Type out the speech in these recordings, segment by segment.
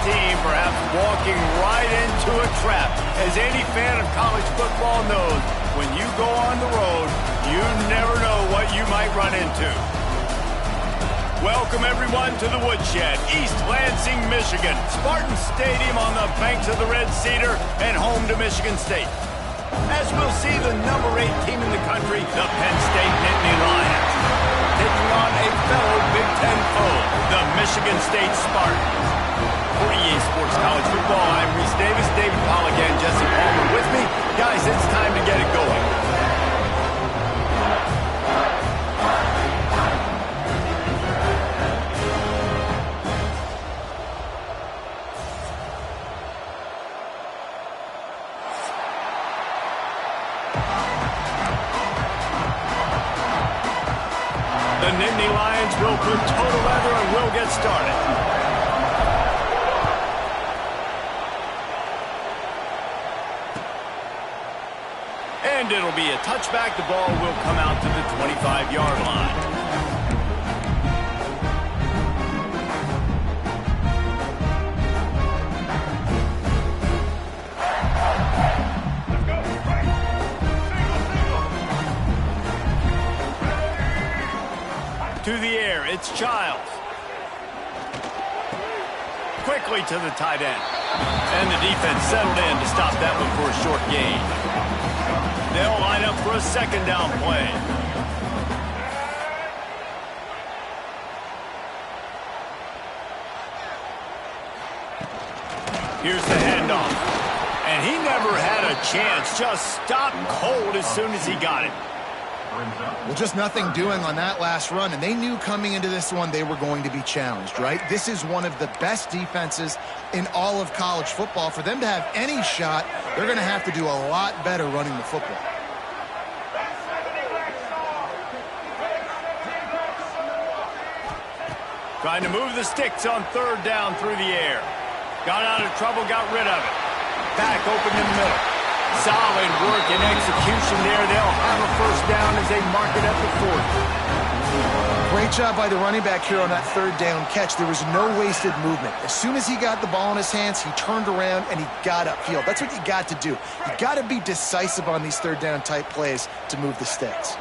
team perhaps walking right into a trap. As any fan of college football knows, when you go on the road, you never know what you might run into. Welcome, everyone, to the Woodshed, East Lansing, Michigan. Spartan Stadium on the banks of the Red Cedar and home to Michigan State. As we'll see, the number 8 team in the country, the Penn State Nittany Lions, taking on a fellow Big Ten foe, the Michigan State Spartans. For EA Sports College Football, I'm Reese Davis, David Pollack, and Jesse Palmer with me. Guys, it's time to get it going. The Nittany Lions will put total leather and will get started. And it'll be a touchback. The ball will come out to the 25-yard line. To the air, it's Childs. Quickly to the tight end. And the defense settled in to stop that one for a short gain. They'll line up for a second down play. Here's the handoff. And he never had a chance. Just stopped cold as soon as he got it. Well, just nothing doing on that last run, and they knew coming into this one they were going to be challenged, right? This is one of the best defenses in all of college football. For them to have any shot, they're going to have to do a lot better running the football. Trying to move the sticks on third down through the air. Got out of trouble, got rid of it. Back open in the middle. Solid work and execution there. They'll have a first down as they mark it at the 40. Great job by the running back here on that third down catch. There was no wasted movement. As soon as he got the ball in his hands, he turned around and he got upfield. That's what you got to do. You got to be decisive on these third down type plays to move the sticks.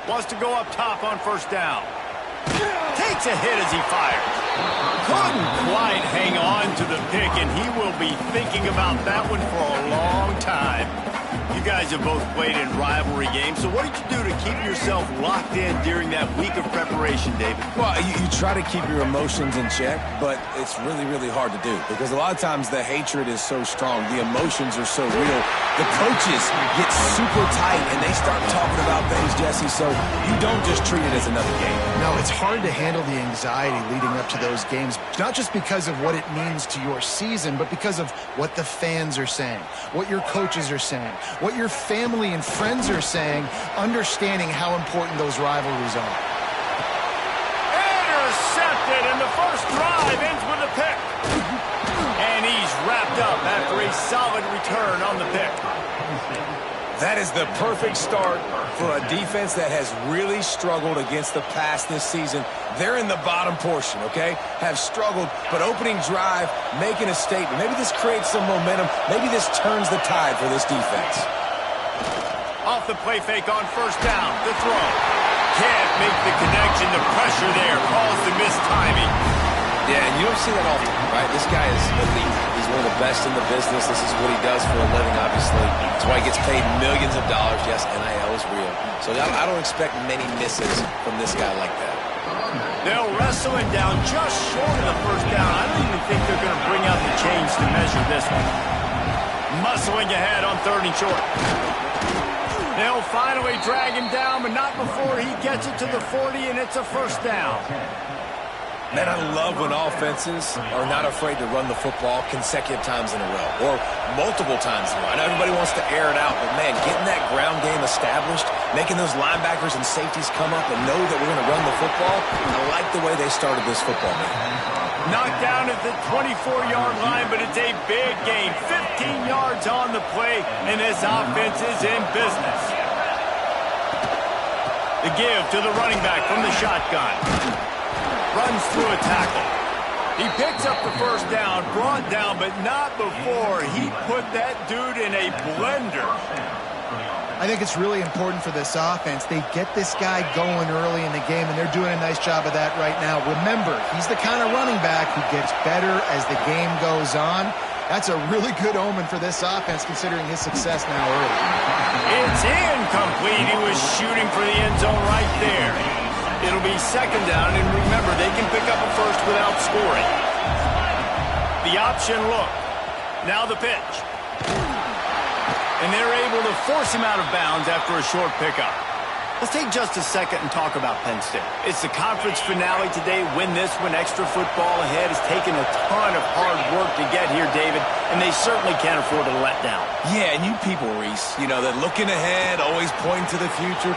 Wants to go up top on first down. Takes a hit as he fires. Couldn't quite hang on to the pick, and he will be thinking about that one for a long time. You guys have both played in rivalry games, so what did you do to keep yourself locked in during that week of preparation, David? Well, you try to keep your emotions in check, but it's really, really hard to do because a lot of times the hatred is so strong, the emotions are so real. The coaches get super tight, and they start talking about things, Jesse, so you don't just treat it as another game. No, it's hard to handle the anxiety leading up to those games, not just because of what it means to your season, but because of what the fans are saying, what your coaches are saying, what your family and friends are saying, understanding how important those rivalries are. Intercepted, and the first drive ends with a pick. And he's wrapped up after a solid return on the pick. That is the perfect start for a defense that has really struggled against the pass this season. They're in the bottom portion, okay? Have struggled, but opening drive, making a statement. Maybe this creates some momentum. Maybe this turns the tide for this defense. Off the play fake on first down, the throw. Can't make the connection. The pressure there caused the missed timing. Yeah, and you don't see that often, right? This guy is elite. He's one of the best in the business. This is what he does for a living, obviously. That's why he gets paid millions of dollars. Yes, NIL is real. So I don't expect many misses from this guy like that. They'll wrestle him down just short of the first down. I don't even think they're going to bring out the chains to measure this one. Muscling ahead on third and short. They'll finally drag him down, but not before he gets it to the 40, and it's a first down. Man, I love when offenses are not afraid to run the football consecutive times in a row or multiple times in a row. I know everybody wants to air it out, but, man, getting that ground game established, making those linebackers and safeties come up and know that we're going to run the football, I like the way they started this football game. Knocked down at the 24-yard line, but it's a big gain. 15 yards on the play, and this offense is in business. The give to the running back from the shotgun. Runs through a tackle. He picks up the first down, brought down, but not before he put that dude in a blender. I think it's really important for this offense. They get this guy going early in the game, and they're doing a nice job of that right now. Remember, he's the kind of running back who gets better as the game goes on. That's a really good omen for this offense, considering his success now early. It's incomplete. He was shooting for the end zone right there. It'll be second down, and remember, they can pick up a first without scoring. The option look. Now the pitch. And they're able to force him out of bounds after a short pickup. Let's take just a second and talk about Penn State. It's the conference finale today. Win this one, extra football ahead. It's taken a ton of hard work to get here, David, and they certainly can't afford to let down. Yeah, and you people, Reese, that looking ahead, always pointing to the future,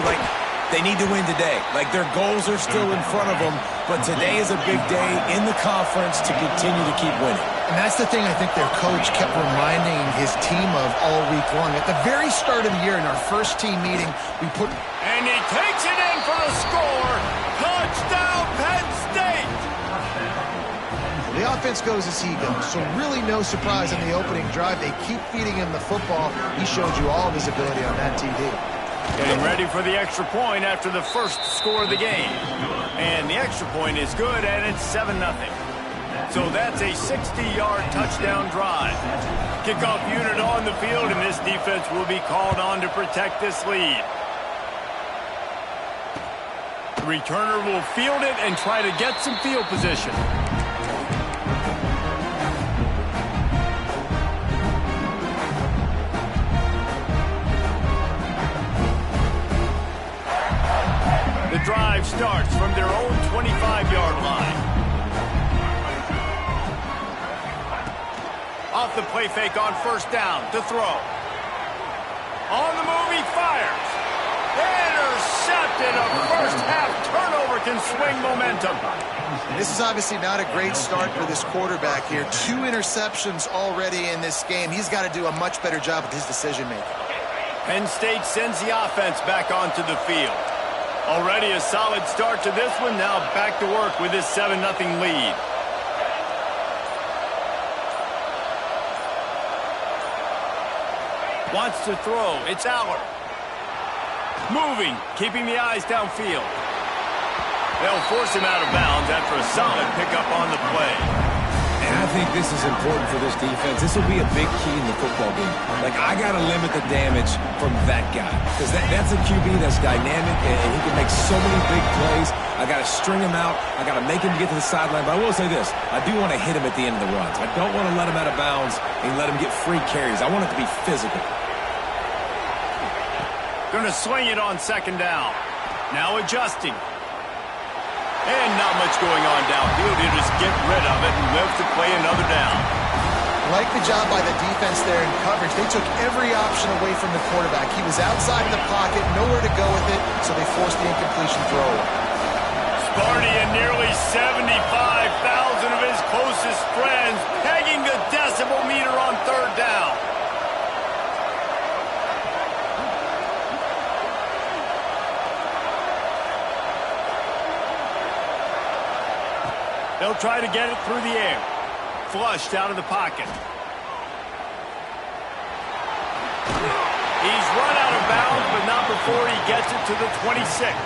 like they need to win today. Like their goals are still in front of them, but today is a big day in the conference to continue to keep winning. And that's the thing I think their coach kept reminding his team of all week long. At the very start of the year in our first team meeting, we put... And he takes it in for the score. Touchdown, Penn State! The offense goes as he goes, so really no surprise on the opening drive. They keep feeding him the football. He showed you all of his ability on that TV. Getting ready for the extra point after the first score of the game. And the extra point is good, and it's 7-0. So that's a 60-yard touchdown drive. Kickoff unit on the field, and this defense will be called on to protect this lead. The returner will field it and try to get some field position. The drive starts from their own 25-yard line. Off the play fake on first down to throw. On the move, he fires. Intercepted. A first half turnover can swing momentum. This is obviously not a great start for this quarterback here. 2 interceptions already in this game. He's got to do a much better job with his decision-making. Penn State sends the offense back onto the field. Already a solid start to this one. Now back to work with this 7-0 lead. Wants to throw. It's Aller. Moving, keeping the eyes downfield. They'll force him out of bounds after a solid pickup on the play. And I think this is important for this defense. This will be a big key in the football game. Like, I got to limit the damage from that guy. Because that's a QB that's dynamic, and he can make so many big plays. I got to string him out. I got to make him get to the sideline. But I will say this. I do want to hit him at the end of the runs. I don't want to let him out of bounds and let him get free carries. I want it to be physical. Going to swing it on second down. Now adjusting. And not much going on downfield. He'll just get rid of it and live to play another down. Like the job by the defense there in coverage. They took every option away from the quarterback. He was outside of the pocket, nowhere to go with it, so they forced the incompletion throw. Sparty and nearly 75,000 of his closest friends pegging the decibel meter on third down. They'll try to get it through the air. Flushed out of the pocket. He's run out of bounds, but not before he gets it to the 26.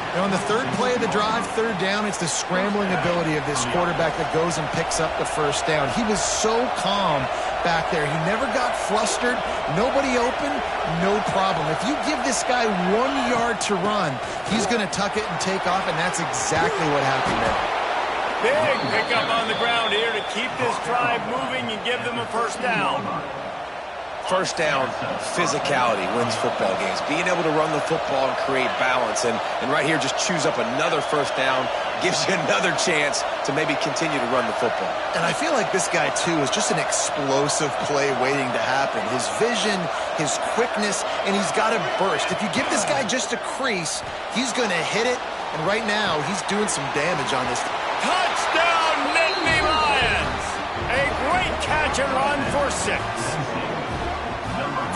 And on the third play of the drive, third down, it's the scrambling ability of this quarterback that goes and picks up the first down. He was so calm back there. He never got flustered. Nobody open, no problem. If you give this guy 1 yard to run, he's going to tuck it and take off, and that's exactly what happened there. Big pickup on the ground here to keep this drive moving and give them a first down. First down, physicality wins football games. Being able to run the football and create balance. And right here, just choose up another first down, gives you another chance to maybe continue to run the football. And I feel like this guy, too, is just an explosive play waiting to happen. His vision, his quickness, and he's got a burst. If you give this guy just a crease, he's going to hit it. And right now, he's doing some damage on this. Touchdown, Nittany Lions! A great catch and run for 6.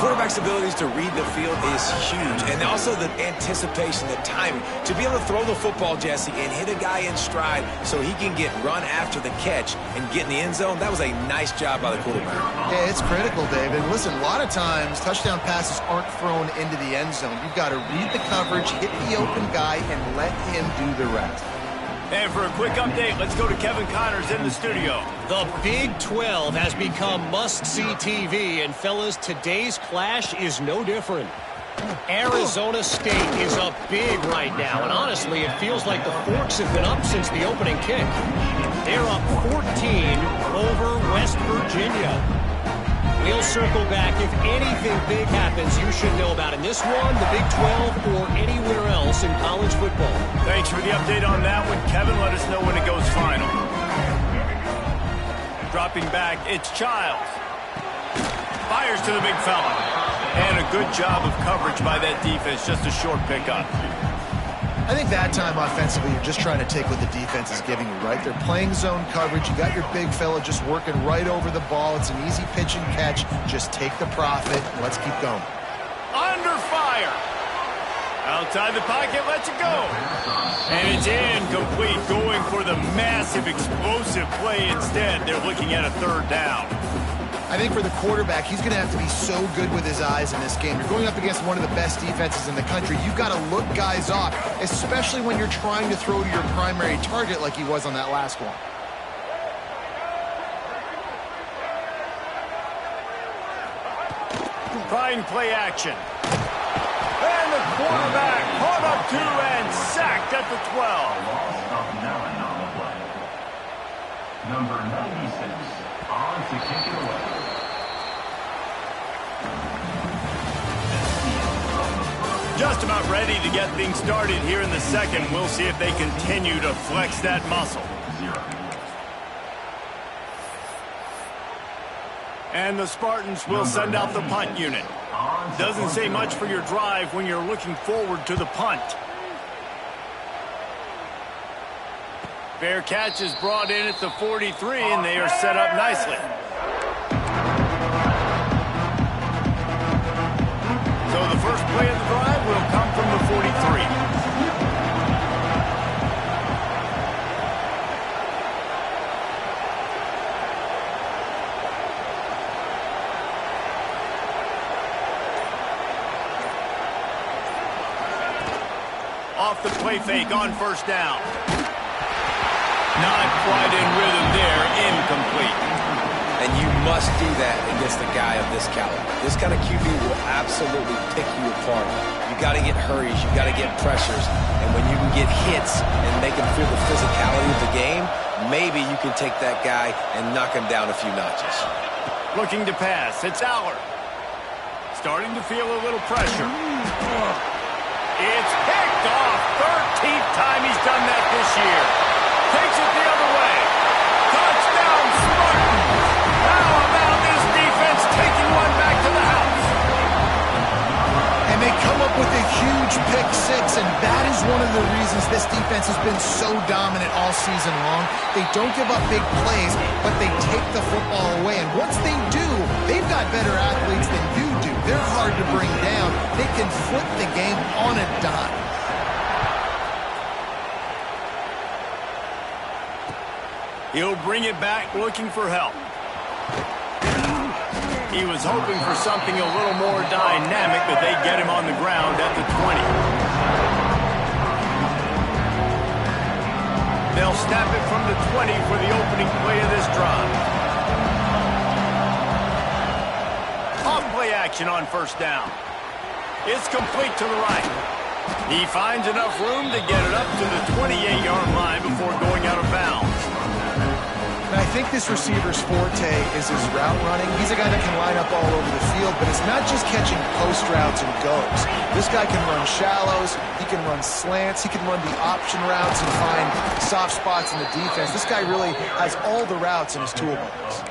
quarterback's abilities to read the field is huge. And also the anticipation, the timing. To be able to throw the football, Jesse, and hit a guy in stride so he can get run after the catch and get in the end zone, that was a nice job by the quarterback. Yeah, it's critical, David. Listen, a lot of times touchdown passes aren't thrown into the end zone. You've got to read the coverage, hit the open guy, and let him do the rest. And for a quick update, let's go to Kevin Connors in the studio. The Big 12 has become must-see TV, and fellas, today's clash is no different. Arizona State is up big right now, and honestly, it feels like the Forks have been up since the opening kick. They're up 14 over West Virginia. We'll circle back. If anything big happens, you should know about in this one, the Big 12, or anywhere else in college football. Thanks for the update on that one, Kevin. Let us know when it goes final. Dropping back, it's Childs. Fires to the big fella. And a good job of coverage by that defense. Just a short pickup. I think that time offensively, you're just trying to take what the defense is giving you, right? They're playing zone coverage. You got your big fella just working right over the ball. It's an easy pitch and catch. Just take the profit. Let's keep going. Under fire. Outside the pocket, lets it go. And it's incomplete, going for the massive explosive play instead. They're looking at a third down. I think for the quarterback, he's going to have to be so good with his eyes in this game. You're going up against one of the best defenses in the country. You've got to look guys off, especially when you're trying to throw to your primary target like he was on that last one. Trying play action. And the quarterback caught up to and sacked at the 12. Number 96 on to kick it away. Just about ready to get things started here in the second. We'll see if they continue to flex that muscle. And the Spartans will send out the punt unit. Doesn't say much for your drive when you're looking forward to the punt. Fair catch is brought in at the 43, and they are set up nicely. So the first play of the drive will come from the 43. Off the play fake on first down. Not quite in rhythm there, incomplete. And you must do that against a guy of this caliber. This kind of QB will absolutely pick you apart. You got to get hurries, you got to get pressures, and when you can get hits and make him feel the physicality of the game, maybe you can take that guy and knock him down a few notches. Looking to pass, it's Allard. Starting to feel a little pressure. It's picked off. 13th time he's done that this year. Takes it the other way. Touchdown, Spartans. How about this defense taking one back to the house? And they come up with a huge pick six, and that is one of the reasons this defense has been so dominant all season long. They don't give up big plays, but they take the football away. And once they do, they've got better athletes than you do. They're hard to bring down. They can flip the game on a dime. He'll bring it back looking for help. He was hoping for something a little more dynamic, but they get him on the ground at the 20. They'll snap it from the 20 for the opening play of this drive. Off play action on first down. It's complete to the right. He finds enough room to get it up to the 28-yard line before going out of bounds. And I think this receiver's forte is his route running. He's a guy that can line up all over the field, but it's not just catching post routes and goes. This guy can run shallows, he can run slants, he can run the option routes and find soft spots in the defense. This guy really has all the routes in his toolbox.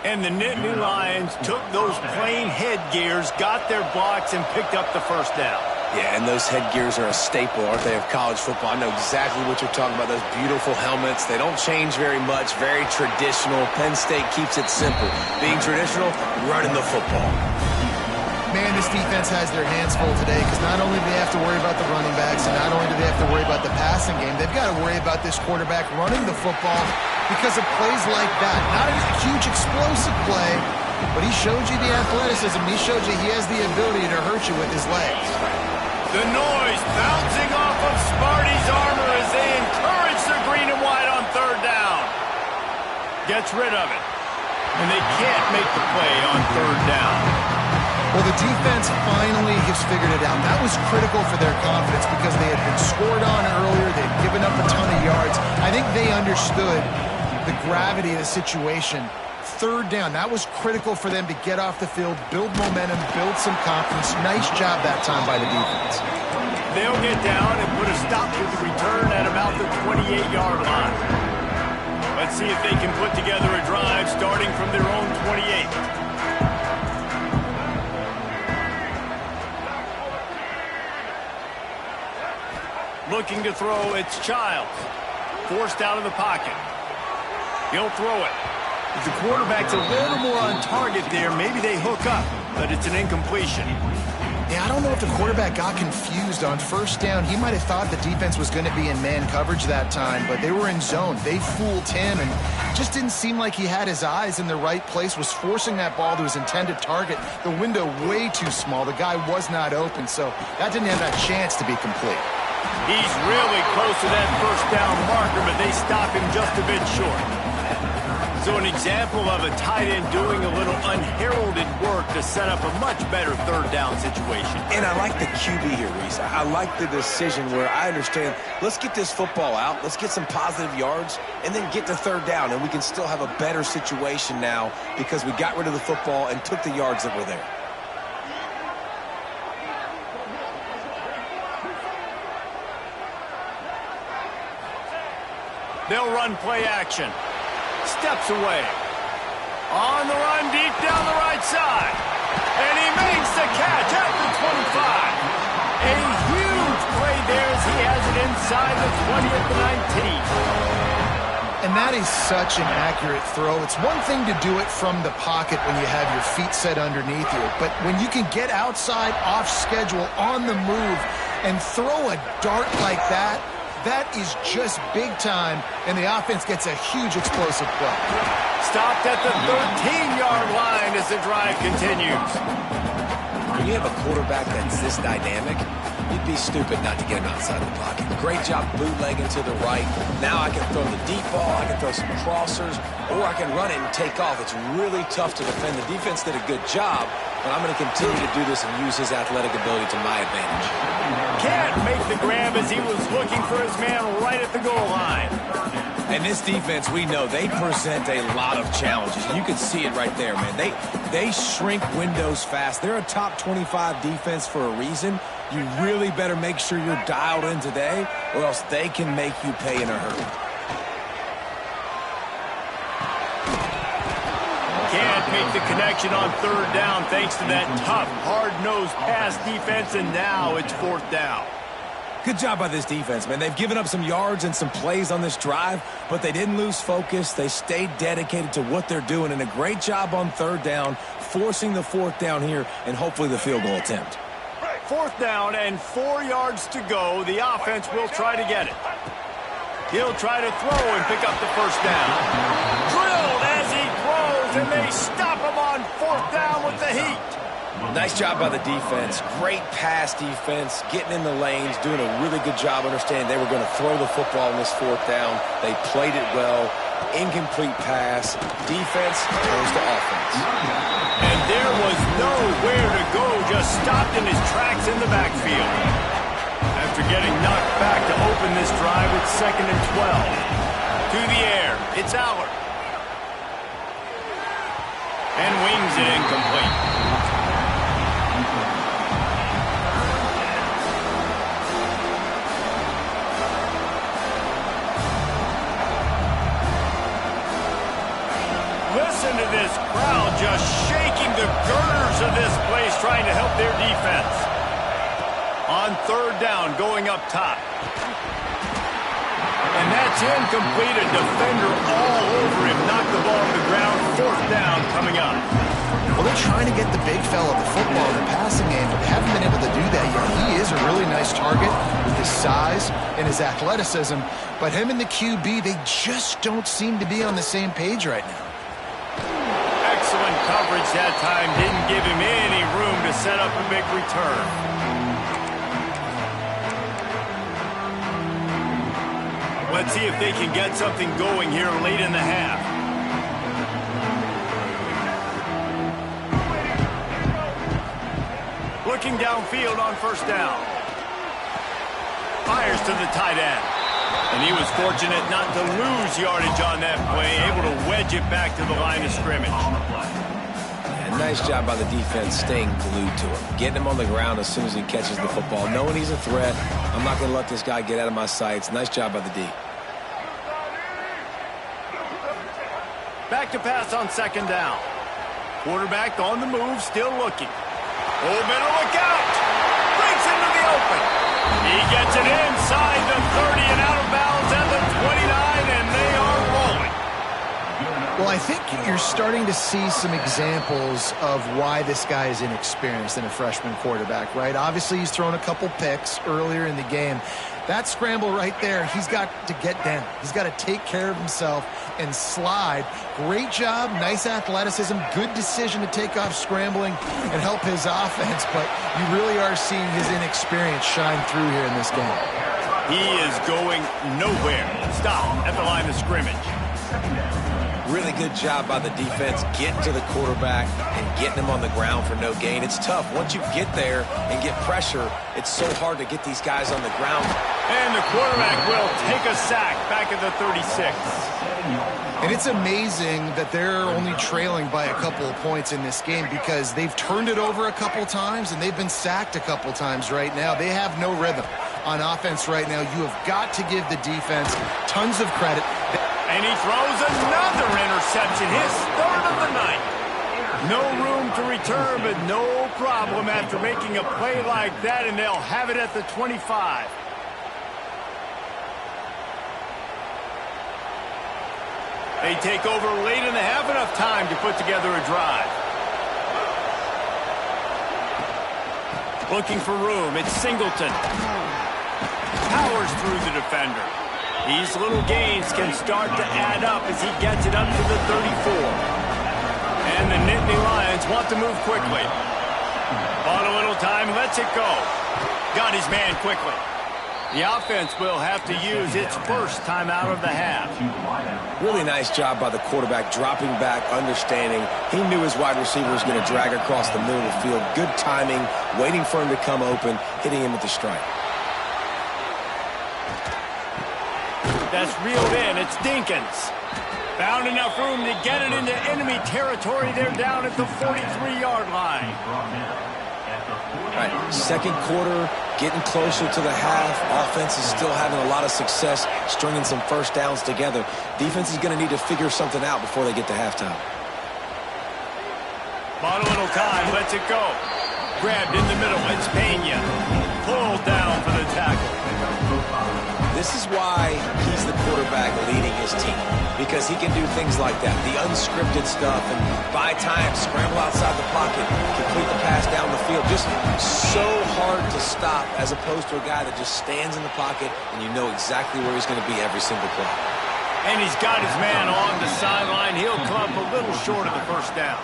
And the Nittany Lions took those plain headgears, got their blocks, and picked up the first down. Yeah, and those headgears are a staple, aren't they, of college football? I know exactly what you're talking about, those beautiful helmets. They don't change very much, very traditional. Penn State keeps it simple. Being traditional, running the football. Man, this defense has their hands full today because not only do they have to worry about the running backs and not only do they have to worry about the passing game, they've got to worry about this quarterback running the football because of plays like that. Not a huge explosive play, but he showed you the athleticism. He showed you he has the ability to hurt you with his legs. The noise bouncing off of Sparty's armor as they encourage the green and white on third down. Gets rid of it. And they can't make the play on third down. Well, the defense finally has figured it out. That was critical for their confidence because they had been scored on earlier. They had given up a ton of yards. I think they understood the gravity of the situation. Third down, that was critical for them to get off the field, build momentum, build some confidence. Nice job that time by the defense. They'll get down and put a stop to the return at about the 28-yard line. Let's see if they can put together a drive starting from their own 28. Looking to throw, it's Childs. Forced out of the pocket. He'll throw it. If the quarterback's a little more on target there, maybe they hook up, but it's an incompletion. Yeah, I don't know if the quarterback got confused on first down. He might have thought the defense was going to be in man coverage that time, but they were in zone. They fooled him, and just didn't seem like he had his eyes in the right place, was forcing that ball to his intended target. The window way too small. The guy was not open, so that didn't have that chance to be complete. He's really close to that first down marker, but they stop him just a bit short. So an example of a tight end doing a little unheralded work to set up a much better third down situation. And I like the QB here, Reese. I like the decision where I understand, let's get this football out, let's get some positive yards, and then get to third down, and we can still have a better situation now because we got rid of the football and took the yards that were there. They'll run play action. Steps away. On the run, deep down the right side. And he makes the catch at the 25. A huge play there as he has it inside the 20 at the 19. And that is such an accurate throw. It's one thing to do it from the pocket when you have your feet set underneath you, but when you can get outside, off schedule, on the move, and throw a dart like that, that is just big time, and the offense gets a huge explosive play. Stopped at the 13-yard line as the drive continues. When you have a quarterback that's this dynamic, you'd be stupid not to get him outside the pocket. Great job bootlegging to the right. Now I can throw the deep ball, I can throw some crossers, or I can run it and take off. It's really tough to defend. The defense did a good job, but I'm going to continue to do this and use his athletic ability to my advantage. Can't make the grab as he was looking for his man right at the goal line. And this defense, we know, they present a lot of challenges. You can see it right there, man. They shrink windows fast. They're a top 25 defense for a reason. You really better make sure you're dialed in today, or else they can make you pay in a hurry. Can't make the connection on third down thanks to that tough, hard-nosed pass defense, and now it's fourth down. Good job by this defense, man. They've given up some yards and some plays on this drive, but they didn't lose focus. They stayed dedicated to what they're doing, and a great job on third down, forcing the fourth down here, and hopefully the field goal attempt. Fourth down and 4 yards to go. The offense will try to get it. He'll try to throw and pick up the first down. Drilled as he throws, and they stop him on fourth down with the heat. Nice job by the defense. Great pass defense, getting in the lanes, doing a really good job understanding they were going to throw the football in this fourth down. They played it well. Incomplete pass. Defense goes to offense. And there was nowhere to go, just stopped in his tracks in the backfield. After getting knocked back to open this drive, it's 2nd and 12. To the air, it's Allard. And wings it incomplete. Listen to this crowd just shaking the girders of this place, trying to help their defense. On third down, going up top. And that's incomplete. A defender all over him. Knocked the ball to the ground. Fourth down coming up. Well, they're trying to get the big fella the football in the passing game, but they haven't been able to do that yet. He is a really nice target with his size and his athleticism, but him and the QB, they just don't seem to be on the same page right now. Excellent coverage that time. Didn't give him any room to set up a big return. Let's see if they can get something going here late in the half. Looking downfield on first down. Fires to the tight end. And he was fortunate not to lose yardage on that play, able to wedge it back to the line of scrimmage. Yeah, nice job by the defense staying glued to him. Getting him on the ground as soon as he catches the football. Knowing he's a threat, I'm not going to let this guy get out of my sights. Nice job by the D. Back to pass on second down. Quarterback on the move, still looking. Oh, better look out. Breaks into the open. He gets it inside the 30 and out of bounds at the 29, and they are rolling. Well, I think you're starting to see some examples of why this guy is inexperienced in a freshman quarterback, right? Obviously, he's thrown a couple picks earlier in the game. That scramble right there, he's got to get down. He's got to take care of himself and slide. Great job, nice athleticism, good decision to take off scrambling and help his offense, but you really are seeing his inexperience shine through here in this game. He is going nowhere. Stop at the line of scrimmage. Really good job by the defense getting to the quarterback and getting him on the ground for no gain. It's tough. Once you get there and get pressure, it's so hard to get these guys on the ground. And the quarterback will take a sack back at the 36. And it's amazing that they're only trailing by a couple of points in this game because they've turned it over a couple times and they've been sacked a couple times right now. They have no rhythm on offense right now. You have got to give the defense tons of credit. And he throws another interception, his third of the night. No room to return, but no problem after making a play like that, and they'll have it at the 25. They take over late in the half, enough time to put together a drive. Looking for room, it's Singleton. Powers through the defender. These little gains can start to add up as he gets it up to the 34. And the Nittany Lions want to move quickly. On a little time, lets it go. Got his man quickly. The offense will have to use its first timeout of the half. Really nice job by the quarterback, dropping back, understanding. He knew his wide receiver was going to drag across the middle of the field. Good timing, waiting for him to come open, hitting him with the strike. That's reeled in. It's Dinkins. Found enough room to get it into enemy territory. They're down at the 43-yard line. All right, second quarter, getting closer to the half. Offense is still having a lot of success stringing some first downs together. Defense is going to need to figure something out before they get to halftime. On a little time, lets it go. Grabbed in the middle. It's Pena. Pulled down for the tackle. This is why he's the quarterback leading his team, because he can do things like that, the unscripted stuff, and buy time, scramble outside the pocket, complete the pass down the field. Just so hard to stop as opposed to a guy that just stands in the pocket and you know exactly where he's going to be every single play. And he's got his man on the sideline. He'll come up a little short of the first down.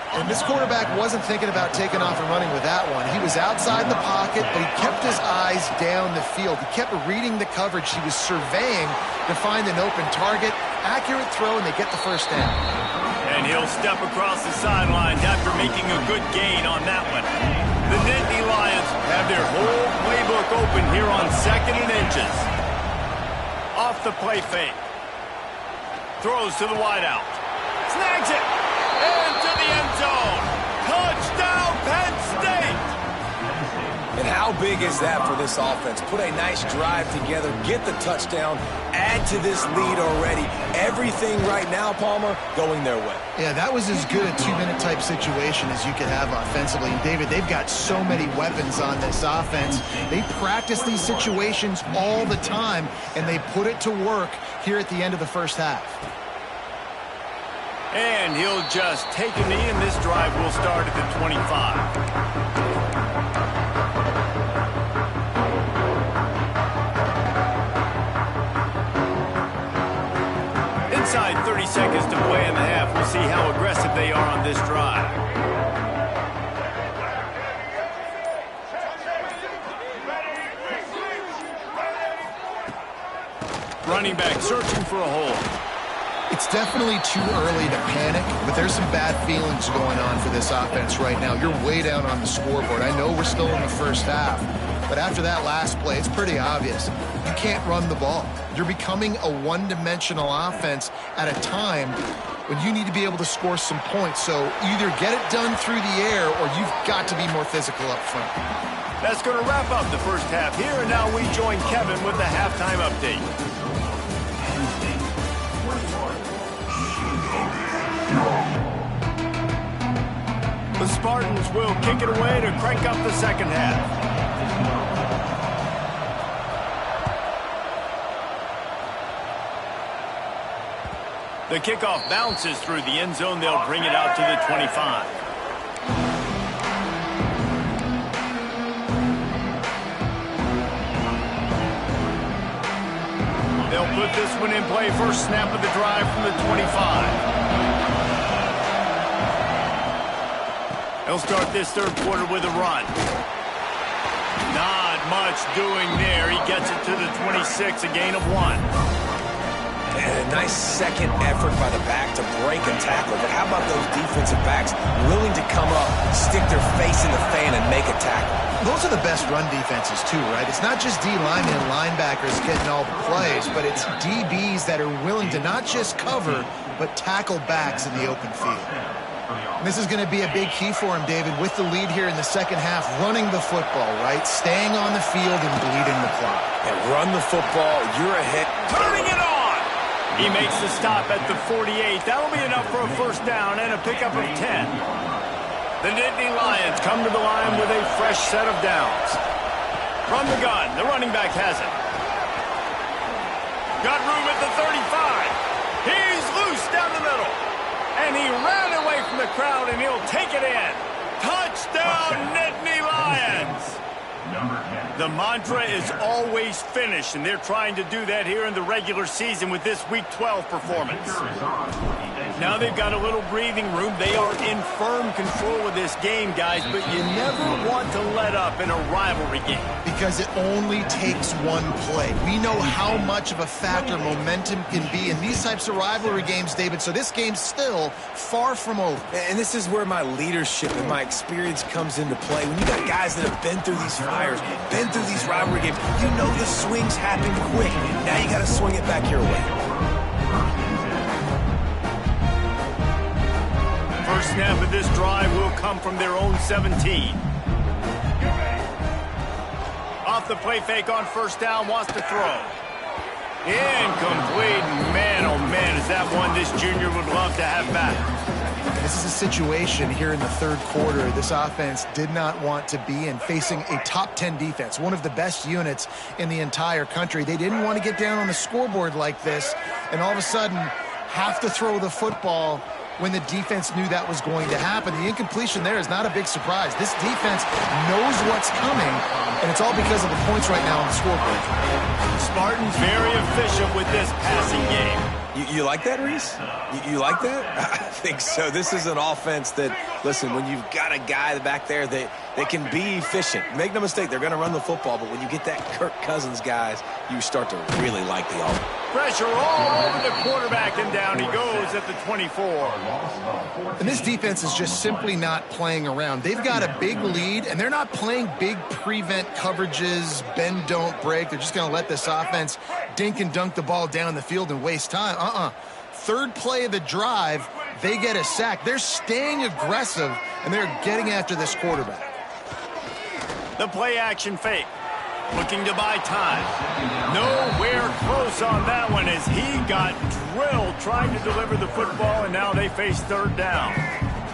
And this quarterback wasn't thinking about taking off and running with that one. He was outside the pocket, but he kept his eyes down the field. He kept reading the coverage. He was surveying to find an open target. Accurate throw, and they get the first down. And he'll step across the sidelines after making a good gain on that one. The Nittany Lions have their whole playbook open here on 2nd and inches. Off the play fake. Throws to the wideout. Snags it. Into the end zone. Touchdown, Penn State. And how big is that for this offense? Put a nice drive together, get the touchdown, add to this lead already. Everything right now, Palmer, going their way. Yeah, that was as good a two-minute type situation as you could have offensively. And David, they've got so many weapons on this offense. They practice these situations all the time, and they put it to work here at the end of the first half. And he'll just take a knee, and this drive will start at the 25. Inside 30 seconds to play in the half. We'll see how aggressive they are on this drive. Running back searching for a hole. It's definitely too early to panic, but there's some bad feelings going on for this offense right now. You're way down on the scoreboard. I know we're still in the first half, but after that last play, it's pretty obvious. You can't run the ball. You're becoming a one-dimensional offense at a time when you need to be able to score some points. So either get it done through the air or you've got to be more physical up front. That's going to wrap up the first half here, and now we join Kevin with the halftime update. The Spartans will kick it away to crank up the second half. The kickoff bounces through the end zone. They'll bring it out to the 25. They'll put this one in play. First snap of the drive from the 25. He'll start this third quarter with a run. Not much doing there. He gets it to the 26, a gain of 1. And a nice second effort by the back to break a tackle. But how about those defensive backs willing to come up, stick their face in the fan, and make a tackle? Those are the best run defenses too, right? It's not just D linemen and linebackers getting all the plays, but it's DBs that are willing to not just cover, but tackle backs in the open field. And this is going to be a big key for him, David, with the lead here in the second half, running the football, right? Staying on the field and bleeding the clock. And run the football, you're ahead. Turning it on! He makes the stop at the 48. That'll be enough for a first down and a pickup of 10. The Dynasty Lions come to the line with a fresh set of downs. From the gun, the running back has it. Got room at the 35. He's loose down the middle. And he ran away from the crowd, and he'll take it in. Touchdown, Dynasty Lions! The mantra is always finish, and they're trying to do that here in the regular season with this Week 12 performance. Now they've got a little breathing room. They are in firm control of this game, guys, but you never want to let up in a rivalry game. Because it only takes one play. We know how much of a factor momentum can be in these types of rivalry games, David, so this game's still far from over. And this is where my leadership and my experience comes into play. When you got guys that have been through these fires, been through these rivalry games, you know the swings happen quick. Now you got to swing it back your way. First snap of this drive will come from their own 17. Off the play fake on first down, wants to throw. Incomplete. Man, oh man, is that one this junior would love to have back. This is a situation here in the third quarter this offense did not want to be in, facing a top 10 defense, one of the best units in the entire country. They didn't want to get down on the scoreboard like this and all of a sudden have to throw the football when the defense knew that was going to happen. The incompletion there is not a big surprise. This defense knows what's coming, and it's all because of the points right now on the scoreboard. Spartans very efficient with this passing game. You like that, Reese? You like that? I think so. This is an offense that, listen, when you've got a guy back there that can be efficient, make no mistake, they're going to run the football, but when you get that Kirk Cousins guys, you start to really like the offense. Pressure all over the quarterback, and down he goes at the 24. And this defense is just simply not playing around. They've got a big lead, and they're not playing big prevent coverages, bend, don't break. They're just going to let this offense dink and dunk the ball down the field and waste time. Third play of the drive, they get a sack. They're staying aggressive, and they're getting after this quarterback. The play action fake. Looking to buy time. Nowhere close on that one as he got drilled trying to deliver the football, and now they face third down.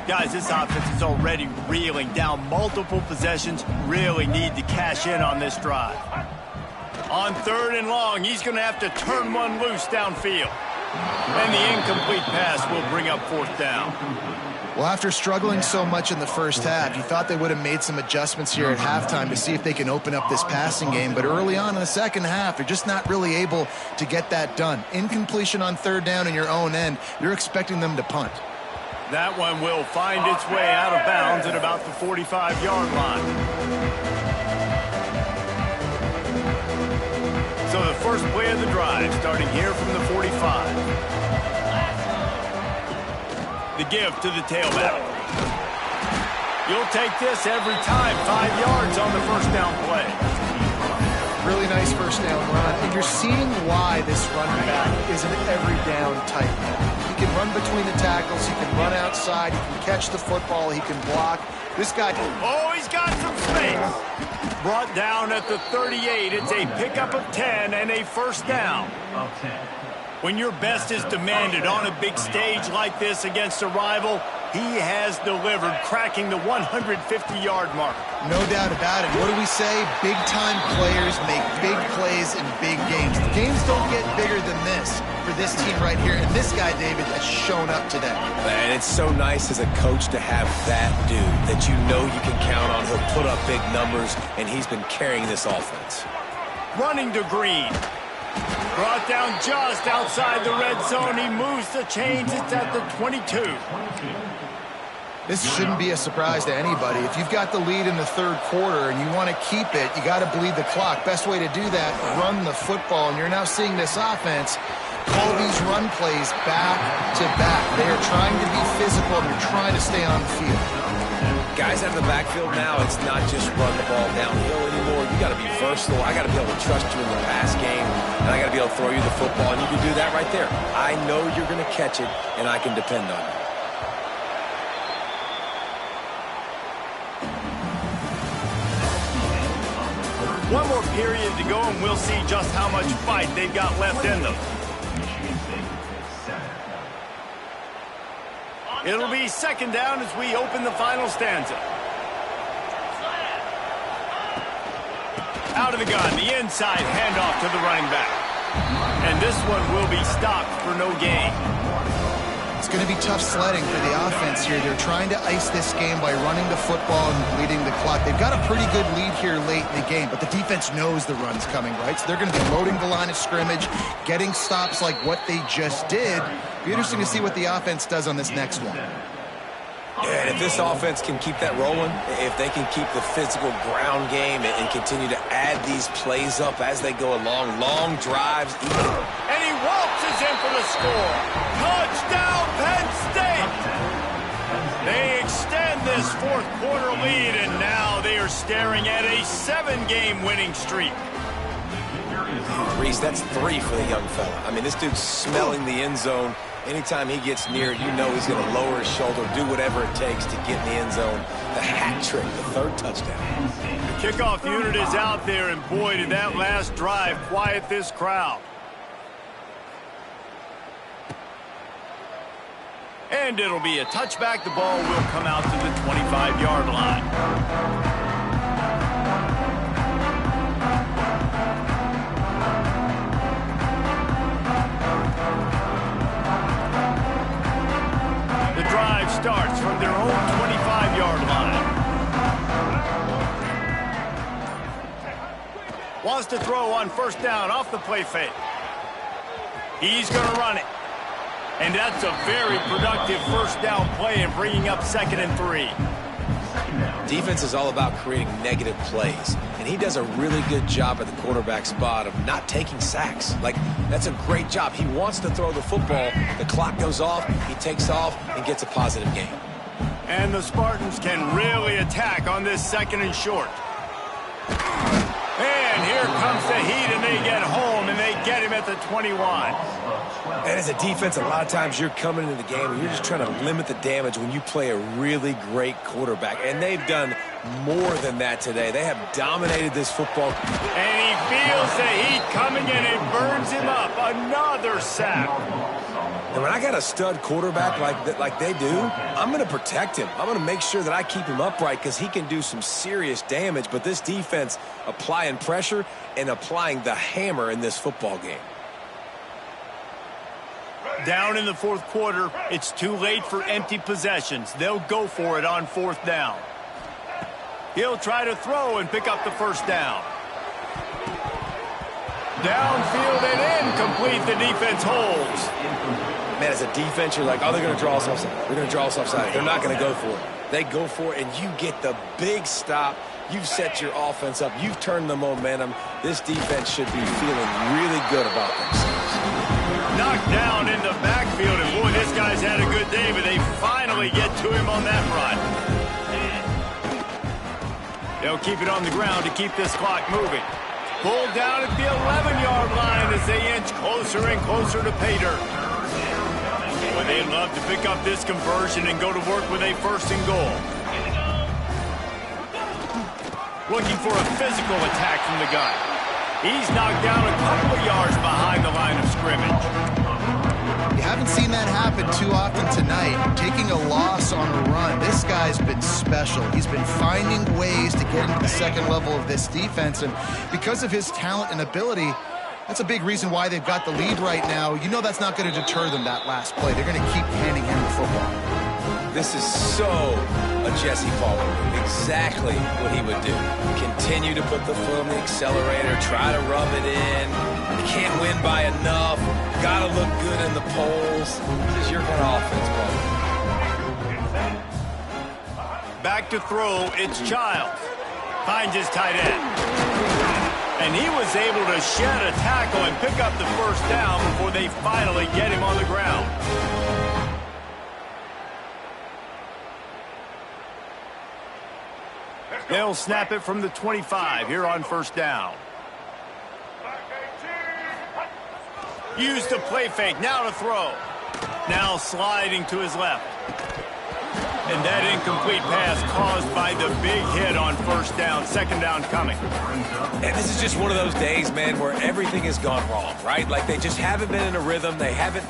Guys, this offense is already reeling down multiple possessions. Really need to cash in on this drive. On third and long, he's going to have to turn one loose downfield. And the incomplete pass will bring up 4th down. Well, after struggling so much in the first half, you thought they would have made some adjustments here at halftime to see if they can open up this passing game. But early on in the second half, they're just not really able to get that done. Incompletion on 3rd down in your own end, you're expecting them to punt. That one will find its way out of bounds at about the 45-yard line. So the first play of the drive, starting here from the 45. The give to the tailback. You'll take this every time. 5 yards on the first down play. Really nice first down run. And you're seeing why this running back is an every down type. He can run between the tackles. He can run outside. He can catch the football. He can block. This guy... Oh, he's got some space. Brought down at the 38. It's a pickup of 10 and a first down. When your best is demanded on a big stage like this against a rival, he has delivered, cracking the 150-yard mark. No doubt about it. What do we say? Big-time players make big plays in big games. The games don't get bigger than this for this team right here. And this guy, David, has shown up today. And it's so nice as a coach to have that dude that you know you can count on. He'll put up big numbers, and he's been carrying this offense. Running to Green. Brought down just outside the red zone. He moves the chains. It's at the 22. This shouldn't be a surprise to anybody. If you've got the lead in the 3rd quarter and you want to keep it, you got to bleed the clock. Best way to do that, run the football. And you're now seeing this offense call these run plays back to back. They are trying to be physical and they're trying to stay on the field. Guys out of the backfield now, it's not just run the ball downhill anymore. You got to be versatile. I got to be able to trust you in the pass game, and I got to be able to throw you the football, and you can do that right there. I know you're going to catch it, and I can depend on you. One more period to go, and we'll see just how much fight they've got left in them. It'll be 2nd down as we open the final stanza. Out of the gun, the inside handoff to the running back. And this one will be stopped for no gain. It's going to be tough sledding for the offense here. They're trying to ice this game by running the football and bleeding the clock. They've got a pretty good lead here late in the game, but the defense knows the run's coming, right? So they're going to be loading the line of scrimmage, getting stops like what they just did. Be interesting to see what the offense does on this next one. And if this offense can keep that rolling, if they can keep the physical ground game and continue to add these plays up as they go along, long drives. And he waltzes in for the score. Touchdown, Penn State! They extend this 4th quarter lead, and now they are staring at a 7-game winning streak. Reese, that's 3 for the young fella. I mean, this dude's smelling the end zone. Anytime he gets near it, you know he's going to lower his shoulder, do whatever it takes to get in the end zone. The hat trick, the 3rd touchdown. The kickoff unit is out there, and boy, did that last drive quiet this crowd. And it'll be a touchback. The ball will come out to the 25-yard line. Drive starts from their own 25-yard line. Wants to throw on 1st down off the play fake. He's going to run it. And that's a very productive 1st down play and bringing up 2nd and 3. Defense is all about creating negative plays, and he does a really good job at the quarterback spot of not taking sacks. Like, that's a great job. He wants to throw the football. The clock goes off, he takes off, and gets a positive gain. And the Spartans can really attack on this 2nd and short. And here comes the heat, and they get home, and they get him at the 21. And as a defense, a lot of times you're coming into the game and you're just trying to limit the damage when you play a really great quarterback. And they've done more than that today. They have dominated this football. And he feels the heat coming in and burns him up. Another sack. And when I got a stud quarterback like they do, I'm going to protect him. I'm going to make sure that I keep him upright because he can do some serious damage. But this defense applying pressure and applying the hammer in this football game. Down in the fourth quarter, it's too late for empty possessions. They'll go for it on fourth down. He'll try to throw and pick up the first down. Downfield and incomplete. The defense holds. Man, as a defense, you're like, oh, they're going to draw us offside. They're going to draw us offside. They're not going to go for it. They go for it, and you get the big stop. You've set your offense up. You've turned the momentum. This defense should be feeling really good about themselves. Knocked down in the backfield, and boy, this guy's had a good day, but they finally get to him on that run. They'll keep it on the ground to keep this clock moving. Pulled down at the 11-yard line as they inch closer and closer to pay dirt. Well, they'd love to pick up this conversion and go to work with a first and goal. Looking for a physical attack from the guy. He's knocked down a couple of yards behind the line of scrimmage. You haven't seen that happen too often tonight. Taking a loss on a run. This guy's been special. He's been finding ways to get into the second level of this defense, and because of his talent and ability, that's a big reason why they've got the lead right now. You know that's not going to deter them that last play. They're going to keep handing him the football. This is so a Jesse Palmer move. Exactly what he would do. Continue to put the foot on the accelerator, try to rub it in. You can't win by enough. Got to look good in the polls. This is your kind of offense, Palmer. Back to throw, it's Childs. Finds his tight end. And he was able to shed a tackle and pick up the first down before they finally get him on the ground. They'll snap it from the 25 here on first down. Used the play fake, now to throw. Now sliding to his left. And that incomplete pass caused by the big hit on first down, second down coming. And this is just one of those days, man, where everything has gone wrong, right? Like they just haven't been in a rhythm. They haven't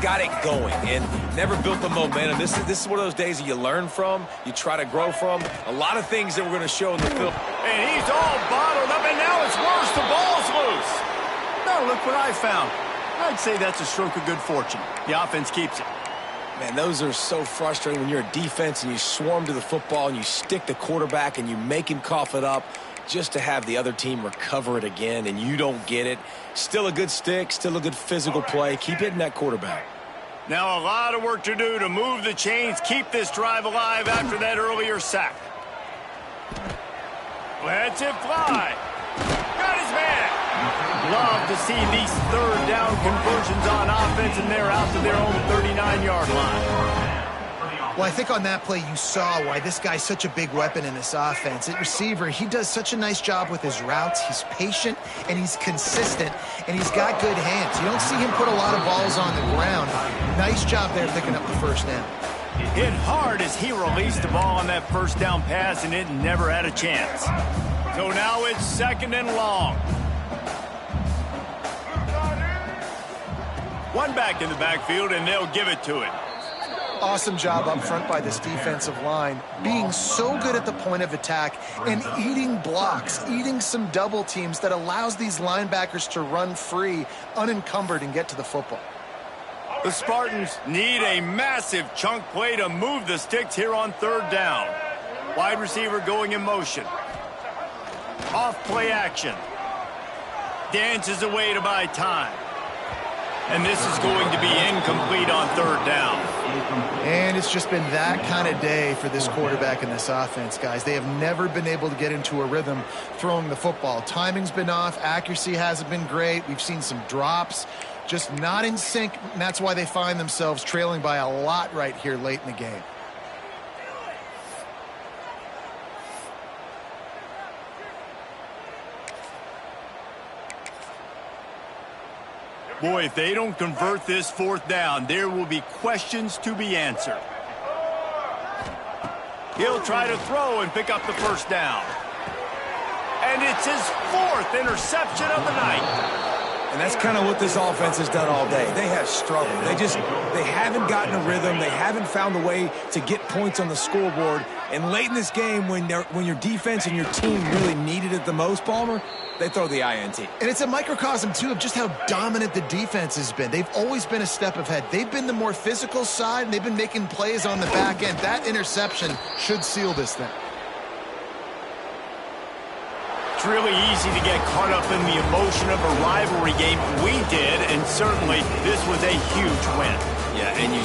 got it going and never built the momentum. This is one of those days that you learn from, you try to grow from. A lot of things that we're going to show in the film. And he's all bottled up, and now it's worse. The ball's loose. Now look what I found. I'd say that's a stroke of good fortune. The offense keeps it. Man, those are so frustrating when you're a defense and you swarm to the football and you stick the quarterback and you make him cough it up just to have the other team recover it again and you don't get it. Still a good stick, still a good physical play. Keep hitting that quarterback. Now a lot of work to do to move the chains, keep this drive alive after that earlier sack. Lets it fly. Got his man. Love to see these third down conversions on offense, and they're out to their own 39-yard line. Well, I think on that play you saw why this guy's such a big weapon in this offense. At receiver, he does such a nice job with his routes. He's patient, and he's consistent, and he's got good hands. You don't see him put a lot of balls on the ground. Nice job there picking up the first down. Hit hard as he released the ball on that first down pass, and it never had a chance. So now it's second and long. One back in the backfield, and they'll give it to him. Awesome job up front by this defensive line, being so good at the point of attack and eating blocks, eating some double teams that allows these linebackers to run free, unencumbered, and get to the football. The Spartans need a massive chunk play to move the sticks here on third down. Wide receiver going in motion. Off play action. Dances away to buy time. And this is going to be incomplete on third down. And it's just been that kind of day for this quarterback and this offense, guys. They have never been able to get into a rhythm throwing the football. Timing's been off. Accuracy hasn't been great. We've seen some drops. Just not in sync, and that's why they find themselves trailing by a lot right here late in the game. Boy, if they don't convert this fourth down, there will be questions to be answered. He'll try to throw and pick up the first down. And it's his fourth interception of the night. And that's kind of what this offense has done all day. They have struggled. They haven't gotten a rhythm. They haven't found a way to get points on the scoreboard. And late in this game, when your defense and your team really needed it the most, Palmer, they throw the INT. And it's a microcosm, too, of just how dominant the defense has been. They've always been a step ahead. They've been the more physical side, and they've been making plays on the back end. That interception should seal this thing. It's really easy to get caught up in the emotion of a rivalry game. We did, and certainly this was a huge win. Yeah, and you